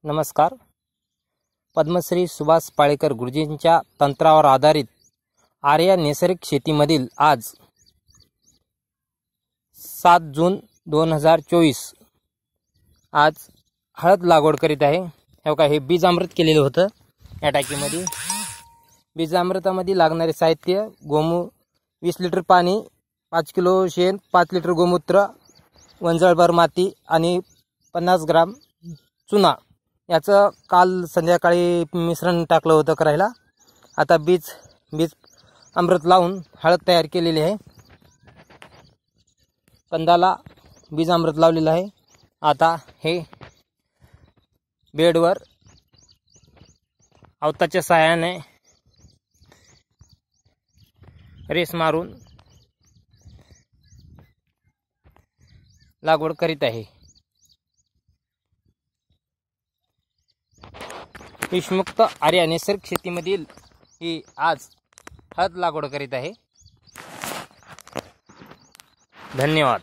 नमस्कार. पद्मश्री सुभाष पाळेकर गुरुजींच्या तंत्रावर आधारित आर्या नैसर्गिक शेतीमधील आज 7 जून 2024 आज हळद लागवड करीत आहे. हे बीज अमृत केलेलं होतं या टाकीमध्ये. बीज अमृतामध्ये लागणारे साहित्य: गोमू 20 लिटर पाणी, 5 किलो शेण, 5 लिटर गोमूत्र, वंजळभर माती आणि 50 ग्राम चुना याचं काल संध्याकाळी मिश्रण टाकलं होतं करायला. आता बीज अमृत लावून हळद तयार केलेली आहे. कंदाला बीज अमृत लावलेलं आहे. आता हे बेडवर अवताच्या सहाय्याने रेस मारून लागवड करीत आहे. विषमुक्त आर्या नैसर्गिक शेतीमधील ही आज हळद लागवड करीत आहे. धन्यवाद.